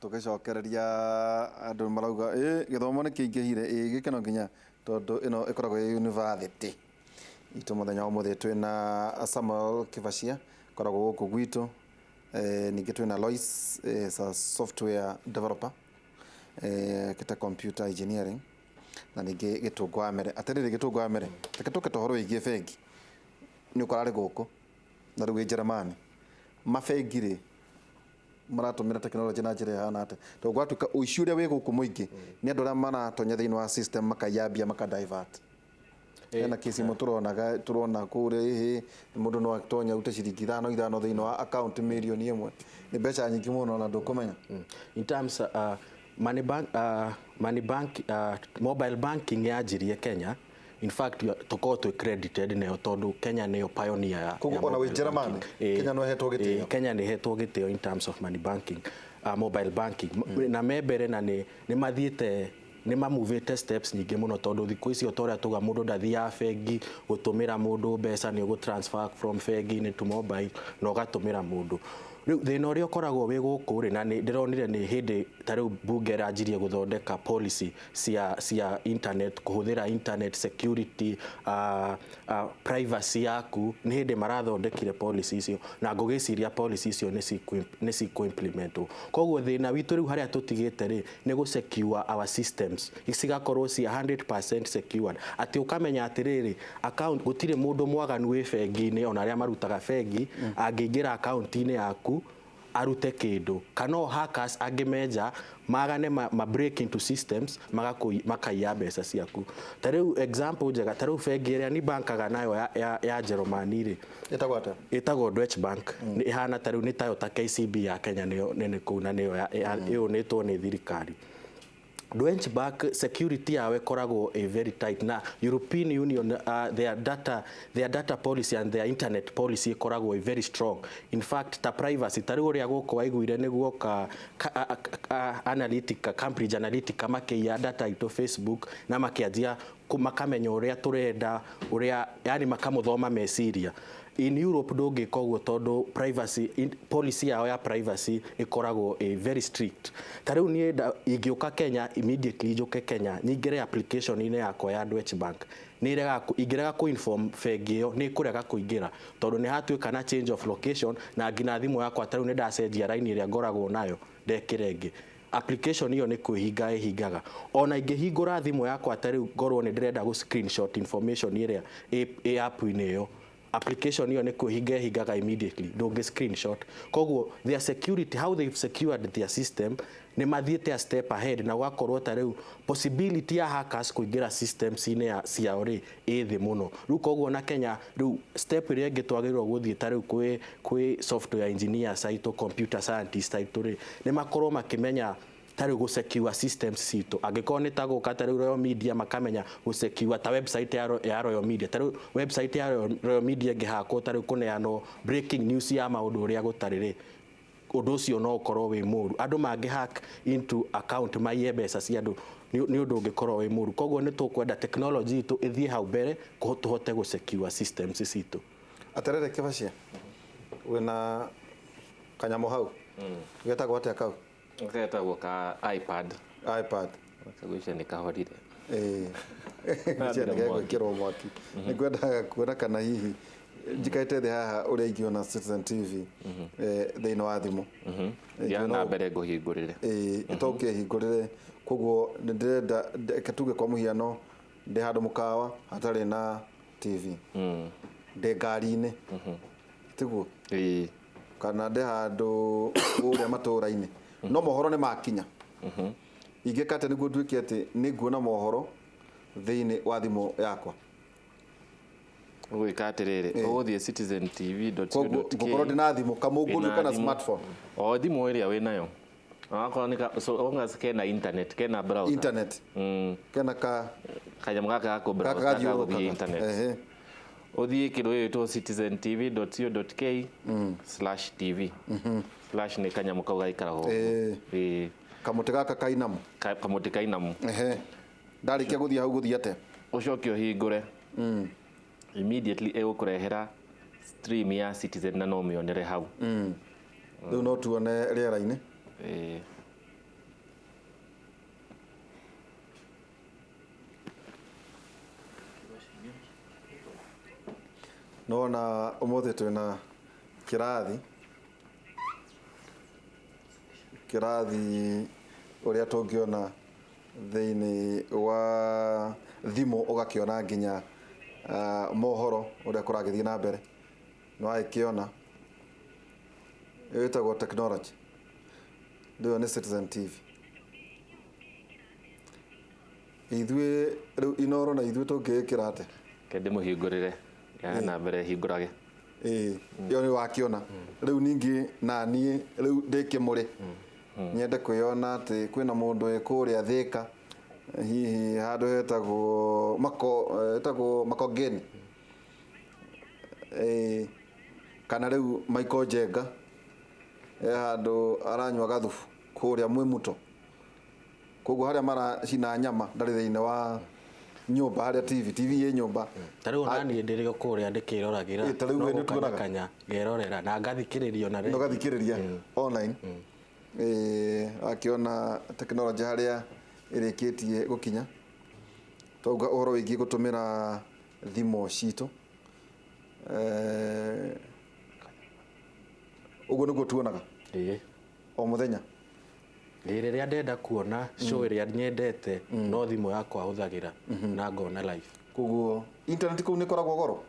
tugicokereria andu marauga githomo ni kiingihire gikeno nginya tondu ino ikoragwo university itu muthenya wa muthi twina Samuel Kivashia koragwo guku gwitu ningi twina Lois a software developer kita computer engineering na ningi gitungwa mere atiriri gitungwa mere tuke tohoro igie bengi ni ukorare guku na riu Jeremani mabengi ri maratumira technology na njira hana ate to gwatuka uicure we guku muingi ni andu aria maratonya thiini wa system makayambia makadivert ena kesi turona kure mundu no atonya ute ciringi 5 thiini wa account milioni 1 ni mbeca nyingi muno na ndukumenya in terms money bank mobile banking yajirie Kenya. In fact tuko to credited ne tondu Kenya ne pioneer ya ona we Germany Kenya no hetwo gitio Kenya ne hetwo gitio in terms of money banking mobile banking na membere na ni mathiete ni mamuvete steps nyingi muno tondu thiku icio toria tuga mundu ndathia bengi gutumira mundu mbeca ni go transfer from bengi ni to mobile no gatumira mundu riu thina uria ukoragwo wi guku ri na ni ndironire ni hindi tariu bunge ranjirie guthondeka policy cia internet kuhuthira internet security privacy yaku ni hindi marathondekire policy icio na ngugiciria policy icio ni siku implement koguo thina witu riu haria tutigite ri ni gu secure our systems isigakorwo cia 100% secured ati ukamenya atiriri account gutire mundu mwaganu wi bengi ni ona aria marutaga bengi angiingira account ini yaku arute kindu kana hackers angimeja magane ma break into systems makaiya mbeca ciaku tariu example njega tariu bengi iria ni bankaga nayo ya Germany ri itagwo Deutsche Bank ni ihana tariu ni tayo ta KCB ya Kenya niyo nene kuna niyo iyo nitwo ni thirikari Deutsche Bank security yawe koragwo a very tight na European Union their data policy and their internet policy koragwo a very strong. In fact ta privacy tari uria guko waiguire niguo analytica Cambridge Analytica makiya data ito Facebook na makianjia makamenya uria turenda uria yani makamuthoma meciria in Europe ndungika uguo tondu privacy policy yao ya privacy ikoragwo a very strict tariu ni ingiuka Kenya immediately njuke Kenya nyingire application ine yakwa ya Deutsche Bank ni rega ingirega ku inform bengi yo ni kurega kuingira tondu ni hatuika na change of location na ngina thimu yakwa tariu ni ndacenjia line iria ngoragwo nayo ndekirenge application hiyo ni kuhinga ihingaga ona ingihingura thimu yakwa tariu ngorwo ni ndirenda gu screenshot information iria app ine yo application hiyo ni kuhinga higaga immediately don't screenshot koguo their security how they've secured their system ni mathiete a step ahead na gwakorwo tariu possibility ya hackers kuingira systems ine ya ciauri ithi muno riu koguo na Kenya riu step iria ngitwagirwo guthie tariu kwi software engineer site computer scientist site ni makorwo makimenya tari go secure systems situ agiko ni tago katari Royal Media makamenya go secure ta website ya Royal Media tari website ya Royal Media ngihako tari kuneano breaking news ya maundu uria gutarire undu ucio no ukorwo wi muru andu mangi hack into account maiye mbeca cia andu ni undu ungikorwo wi muru koguo ni tukwenda technology itu ithie hau mbere tuhote go secure systems situ atarere Kivashia wena kanyamo hau getagwo atia kau Getagwo ka iPad kagucia ni kahorire njega ngero mwaki nigwenda kuona kana hihi njikaite the haha uria ingiona Citizen TV thiini wa thimu ya na mbere nguhingurire itoke hingurire koguo ndirenda katuge kwa muhiano ndi handu mukawa hatari na TV ndi ngari-ini tiguo kana ndi handu uria matura-ini no mohoro ni makinya ingikate niguo nduike ati ni nguona mohoro thiini wa thimu yakwa gwikatiriri uguthie citizentv.co.ke gukorwo ndina thimu kamunguru kana smartphone o thimu iria wi nayo akora ni onga kena internet kena browser internet kena kanyamũ gaka ko browser guthie internet uthie kiru yitwo citizentv.co.ke/tv / ni kanyamũ kau gaikara ho kamuti gaka kainamu kamuti kainamu ndarikia guthie hau guthie ate ucoke uhingure immediately egukurehera stream ya Citizen na no mionere hau riu no tuone riera-ini nona umuthi twina kirathi uria tungiona thiini wa thimu ugakiona nginya mohoro uria kuragithie na mbere no aikiona etagwo technology ndio ni Citizen TV ithwe inoro na ithwe tungikira ate kende muhingurire na mbere hingurage yo ni wakiona riu ningi nani riu ndikimuri nyende kwiyona ati kwina mundu ekuria Thika hihi handu hetagwo Makongeni kana riu Michael Jenga handu aranywa gathufu kuria Mwimuto koguo haria maracina nyama ndari thiine wa nyumba haria TV ye nyumba tariu nani ndiri kuria ndikiroragira tariu ni tuonaga kanya ngerorera na ngathikiririo na no gathikiriria online akiona technology haria irikitie gukinya twauga uhoro wingi gutumira thimo citu uguo niguo tuonaga o muthenya riria ndenda kuona show iria nyendete no thimu yakwa huthagira na ngona live koguo internet kuu ni koragwo goro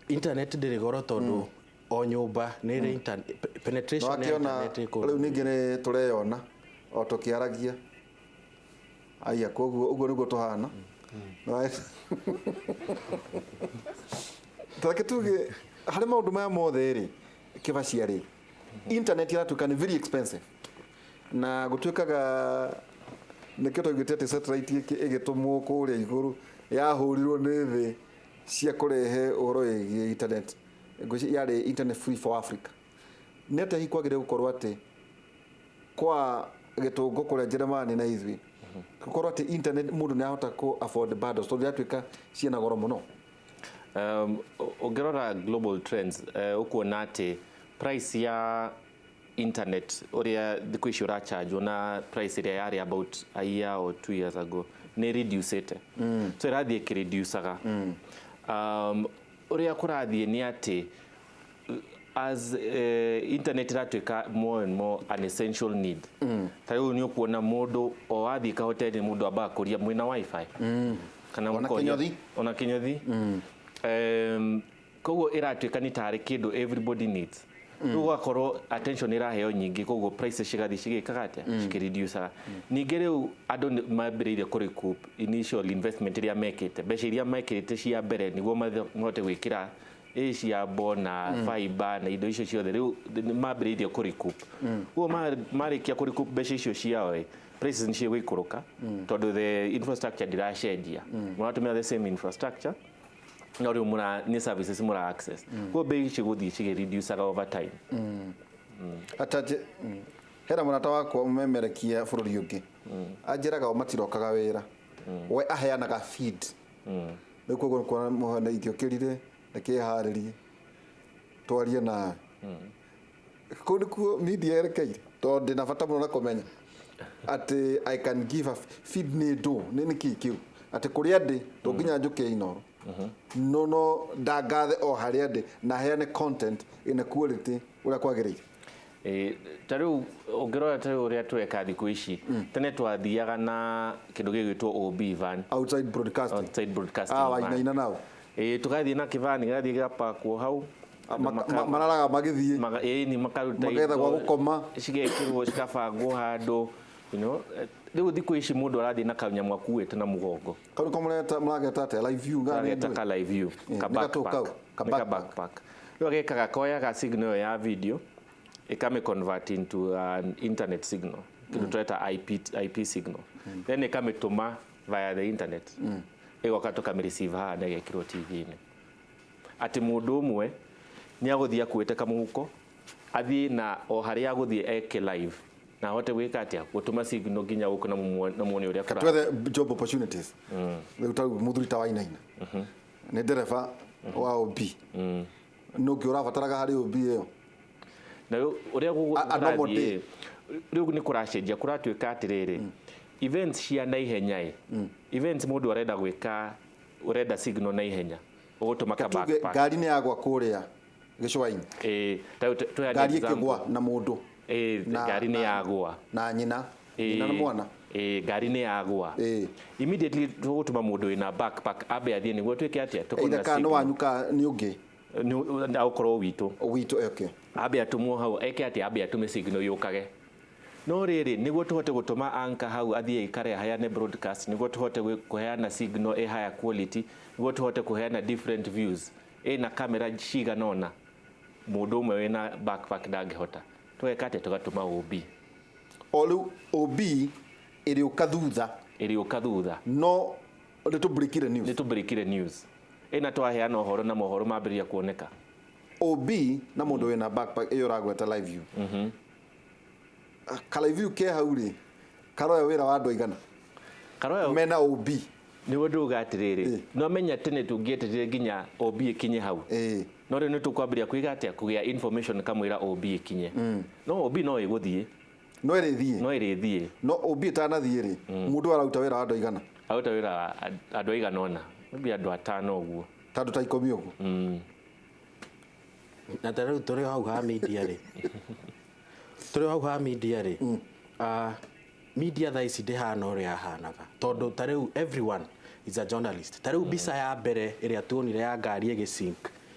internet ndiri goro tondu o nyumba ni ri penetration ya internet ko riu ningi ni tureyona o tukiaragia aya koguo uguo niguo tuhana take tuge hari maundu maya mothe ri kibacia ri internet iratuka ni very expensive na gutwikaga nikio tugitete satellite igitumwo kuria iguru yahurirwo ni thi cia kurehe uhoro wigi internet yari internet free for Africa nete hikwagire gukorwo ati kwa gitungo kuria Germany na ithwi gukorwo ati internet mundu ni ahota ku afford bundles to yatwika ciena goro muno ungirora global trends ukuona ati price ya internet uria thiku icio ra charge na price iria yari about a year or 2 years ago ni reducete so irathie ki reducaga uria kurathie ni ati as internet iratuika more and more an essential need tariu ni ukuona mundu o athie ka hoteli mundu aba kuria mwina wifi kana ona kinyothi koguo iratuika ni tari kindu everybody needs ugakorwo attention iraheo nyingi koguo prices cigathi cigikaga atia cikireduce ningi riu andu mambiriire ku recoup initial investment iria mekite mbeca iria mekirite cia mbere niguo mahote gwikira cia bona fiber na indo icio ciothe riu mambiriire ku recoup uguo marikia ku recoup mbeca icio ciao prices ni cigwikuruka tondu the infrastructure diracenjia muratumira the same infrastructure no riu mura ni services mura access ko bei ciguthi cigi reduce over time ataje hera munata wakwa umemerekia bururi ungi anjiraga o matirokaga wira we aheanaga feed riu koguo kwa muhana ithiokirire nikiharirie twarie na kundu media erekeire tondu na bata muno na kumenya ati I can give a feed ni do ni kikiu ati kuria ndi tunginya njuke inoro no ndagathe o haria ndi na heane content in quality uria kwagirire tariu ungirora tariu uria tweka thiku ici tene twathiaga na kindu gigwitwo OB van outside broadcasting wainaina nao tugathie na kivani gathie gapakwo hau mararaga magithie ni makaruta magetha gwa gukoma cigekirwo cikabangwo handu riu thiku ici mundu arathie na kanyamu akuite na mugongo kau ko murageta ate live view ngani ka live view ka backpack riu agekaga koya ga signal ya video ikame convert into an internet signal kindu tweta IP signal then ikame tuma via the internet igoka tukamereceive ha na gekirwo TV ni ati mundu umwe ni aguthia kuite kamuhuko athie na o haria aguthie eke live na hote gwika atia gutuma signal nginya guku na muone uria kora twethe job opportunities riu muthuri ta wainaina ni dereva wa OB no ki urabataraga hari OB iyo na uria guguthie riu ni kuracenjia kuratuika atiriri events cia na ihenya events mundu arenda gwika urenda signal na ihenya ugutuma ka Tuge backpack ngari nĩ yagwa kũrĩa gĩcũa-inĩ ngari ĩkĩgwa na mũndũ ngari nĩ yagwa na nyina na mwana ngari nĩ yagwa immediately tugutuma mũndũ wĩna backpack ambe athiĩ nĩguo twĩke atĩa tukorwo na wanyu ka nĩ ũngĩ na ukorwo witũ okay ambe atumwo hau eke atĩa ambe atume signal yũkage no rĩrĩ nĩguo tũhote gũtũma anchor hau athiĩ ikare aheane broadcast nĩguo tũhote kũheana signal ĩ higher quality nĩguo tũhote kũheana different views na kamera cigana ũna mũndũ ũmwe wĩna backpack ndangĩhota tweka atĩa tũgatũma OB o rĩu OB ĩrĩ ũka thutha no nĩtũbreakire news ĩna twaheana ũhoro na mohoro mambĩrĩria kuoneka OB na mũndũ wĩna backpack ĩyo ũragweta live view ka live view ke hau rĩ karoya wĩra wa andũ aigana mena OB nĩguo nduga atĩrĩrĩ no menya tene tũngĩeterere nginya OB ĩkinye hau no rĩu nĩtũkwambĩrĩria kũiga atĩa kũgĩa information kamwĩra OB ĩkinye no OB no ĩgũthiĩ no ĩrĩthiĩ no OB ĩtanathiĩ rĩ mũndũ araruta wĩra wa andũ aigana aruta wĩra wa andũ aigana ona maybe andũ 5 ũguo tandũ ta 10 ũguo na rĩu tũrĩ hau ha media rĩ media thaa ici ndĩhana ũrĩa yahanaga tondũ ta rĩu everyone is a journalist ta rĩu mbica ya mbere ĩrĩa tuonire ya ngari ĩgĩsink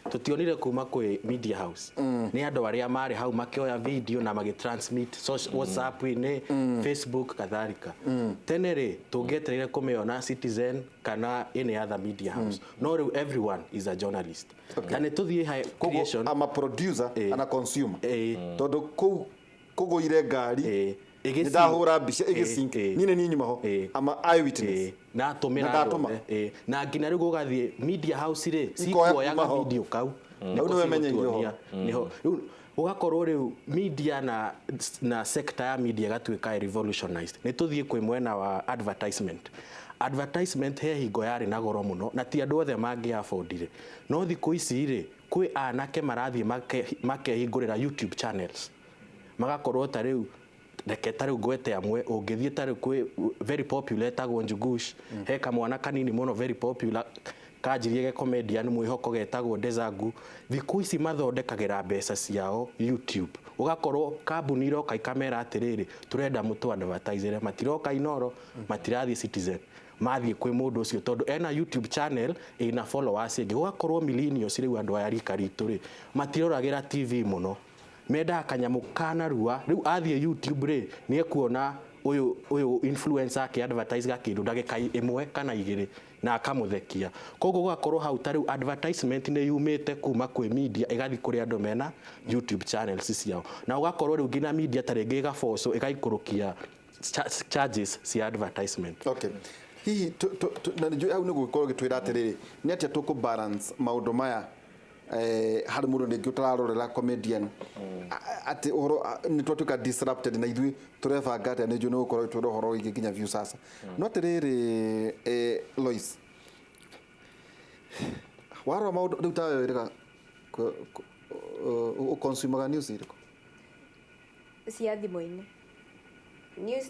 tutionire kuma kwĩ media house nĩ andũ arĩa marĩ hau makĩoya video na magĩtransmit WhatsApp-inĩ Facebook katharika tene rĩ tũngĩetereire kũmĩona Citizen kana any other media house no rĩu everyone is a journalist na nĩ tũthiĩ creation ama producer ana consumer tondũ kũgũire ngari ndahũra mbica ĩgĩsink nĩ nyuma ho ama eyewitness na tũmĩra na nginya rĩu gũgathiĩ media house rĩ cikuoyaga video kau nĩwe menyeirwo niho rĩu ugakorwo rĩu media na sector ya media gatuĩka revolutionized nĩ tũthiĩ kwĩ mwena wa advertisement he hingo yarĩ na goro mũno na ti andũ othe mangĩ affordire no thikũ ici rĩ kwĩ anake marathiĩ makehingũrĩra YouTube channels magakorwo ta rĩu reke ta rĩu ngwete amwe ũngĩthiĩ ta rĩu kwĩ very popular etagwo Njugush he kamwana kanini mũno very popular kanjirie comedian mwĩhoko getagwo Dezangu thikũ ici mathondekagĩra mbeca ciao YouTube ugakorwo kambuni iroka ikamera atĩrĩrĩ turenda mũtu advertisere matiroka Inoro matirathiĩ Citizen mathiĩ kwĩ mũndũ ũcio tondũ ena YouTube channel ina followers ingĩ ugakorwo millennials rĩu andũ aya rika ritũ rĩ matiroragĩra TV mũno menda kanyamũ kanarua rĩu athiĩ YouTube rĩ nĩ ekuona ũyũ influencer ake advertise gakĩndũ ndagĩka ĩmwe kana igĩrĩ na akamũthekia koguo gũgakorwo hau ta rĩu advertisement nĩ yumĩte kuma kwĩ media ĩgathiĩ kũrĩ andũ mena YouTube channels ciao na ũgakorwo rĩu nginya media ta rĩngĩ ĩgaboco ĩgaikũrũkia charges cia advertisement okay hihi na nĩ hau nĩ gũgĩkorwo gĩtwĩra atĩrĩrĩ nĩ atĩa tũkũbalance maũndũ maya harĩ mũndũ rĩngĩ ũtararorera comedian atĩ ũhoro nĩ twatuĩka disrupted na ithuĩ tũrebanga atĩa nĩ njũĩ nĩ gũkorwo twĩra ũhoro wĩgiĩ nginya view sasa no atĩrĩrĩ Lois warora maũndũ rĩu tawe wĩrĩga ũconsumaga news irĩkũ cia thimũ-inĩ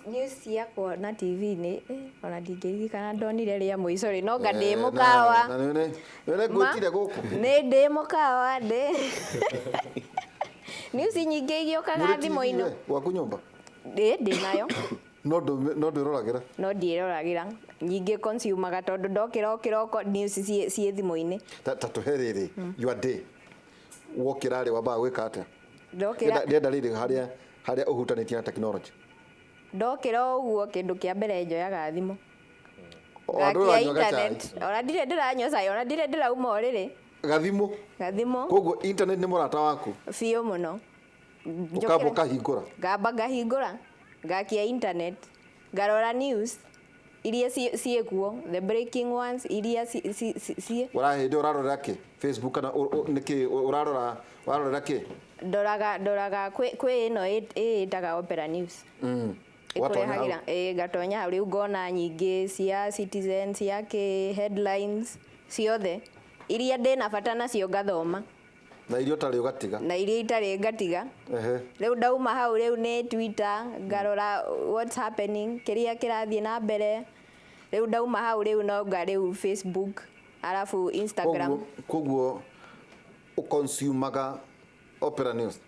news ciakwa na TV-inĩ ona ndingĩririkana ndonire rĩa mũico rĩ no nga ndĩ mũkawa na nĩ ngwĩtire gũkũ nĩ ndĩ mũkawa news nyingĩ igĩũkaga thimũ-inĩ gwaku nyũmba ndĩ nayo no ndĩroragĩra no ndiĩroragĩra nyingĩ consumaga tondũ ndokĩra kĩroko news ciĩ thimũ-inĩ ta tũhe rĩrĩ your day wokĩra rĩ wambaga gwĩka atĩa ndĩrenda rĩrĩ harĩa ũhutanĩtie na tekinoronjĩ ndokĩra ũguo kĩndũ kĩa mbere njoyaga thimũ ngakia internet ona ndirĩ ndĩranyoca ona ndirĩ ndĩrauma ũrĩrĩ gathimũ koguo internet nĩ mũrata waku biũ mũno ngamba ngahingũra ngakia internet ngarora news iria ciĩkuo the breaking ones iria ũrahĩndĩ ũrarorera kĩ Facebook kana nĩkĩ ũrarorera kĩ ndoraga kwĩ ĩno ĩtaga Opera News ĩkũrehagĩra ngatonya hau rĩu ngona nyingĩ cia Citizen cia headlines ciothe iria ndĩna bata nacio ngathoma na iria ũtarĩ ũgatiga na iria itarĩ ngatiga rĩu ndauma hau rĩu nĩ Twitter ngarora what's happening kĩrĩa kĩrathiĩ na mbere rĩu ndauma hau rĩu no nga rĩu Facebook Alafu Instagram. Koguo uconsumaga Opera News.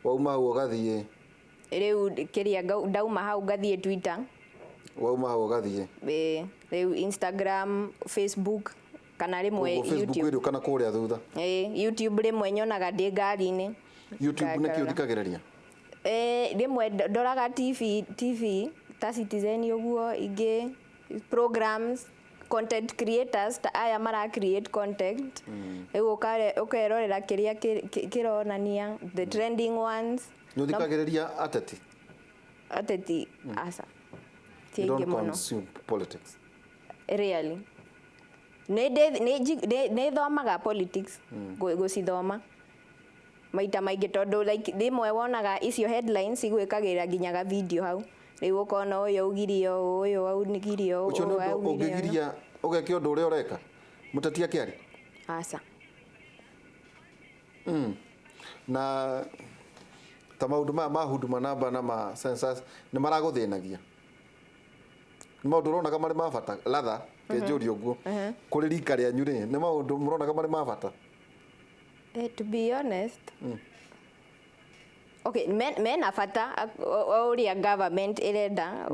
Wauma hau ugathie. Riu kiria ndauma hau gathie Twitter. Wauma hau ugathie. Riu Instagram, Facebook kana rimwe YouTube. Facebook iri kana kuria thutha. YouTube rimwe nyonaga ndi ngari-ini. YouTube niki uthikagiriria? Rimwe ndoraga TV ta Citizen uguo ingi programs, content creators ta aya mara create content. Riu ukerorera kiria kironania the trending ones. Ni uthikagiriria ateti? Asa. You don't consume politics? Really? Ne thomaga politics gucithoma maita maingi tondu like rimwe wonaga icio headlines igwikagira nginyaga video hau riu ukona uyu ugirio uyu aunigirio ucio no ungigiria ugeke undu uria ureka mutati akiari asa na ta maundu ma huduma namba na ma census ni maraguthinagia ni maundu uronaga mari ma bata latha kenjuri uguo kuri rika ria nyuri ni maundu muronaga mari ma bata. To be honest, okay, mena bata uria government irenda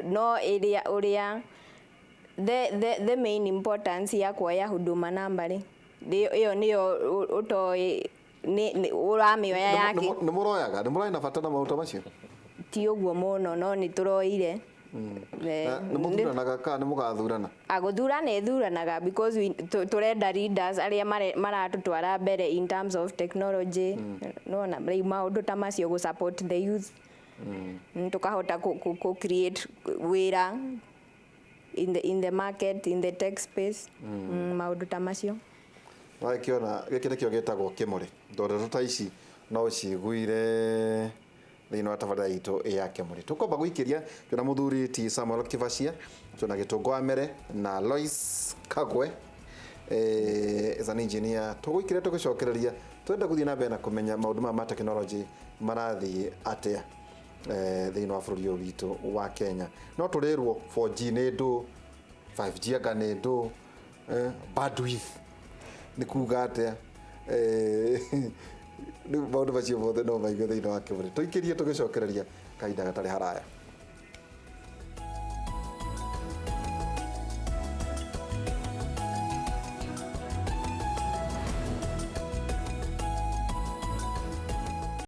no area uria the main importance ya kuoya huduma namba ri iyo niyo utoi ni uramioya yake ni muroya na bata na maundu macio ti uguo muno no ni turoire ni muthuranaga ka ni mugathurana aguthurana ithuranaga because turenda leaders aria maratutwara mbere in terms of technology no na maundu ta macio go support the youth tukahota ku create wira in the market in the tech space maundu ta macio wakiona giki nikio gitagwo kimuri ndorero ta ici no ciguire thini wa tabarira itu ya kimuri tukomba guikiria tuna muthuri ti Samuel Kivashia tuna Gitungu Amere na Lois Kagwe as an engineer tuguikiria tugicokereria twenda guthii na mbere na kumenya maundu ma technology marathi atia thini wa bururi witu wa Kenya no turirwo 4G ni ndu 5G anga ni ndu bandwidth ni kuga atia ni maundu macio mothe no maigue thini wa Kimuri tuikirie tugicokereria kahinda gatari haraya.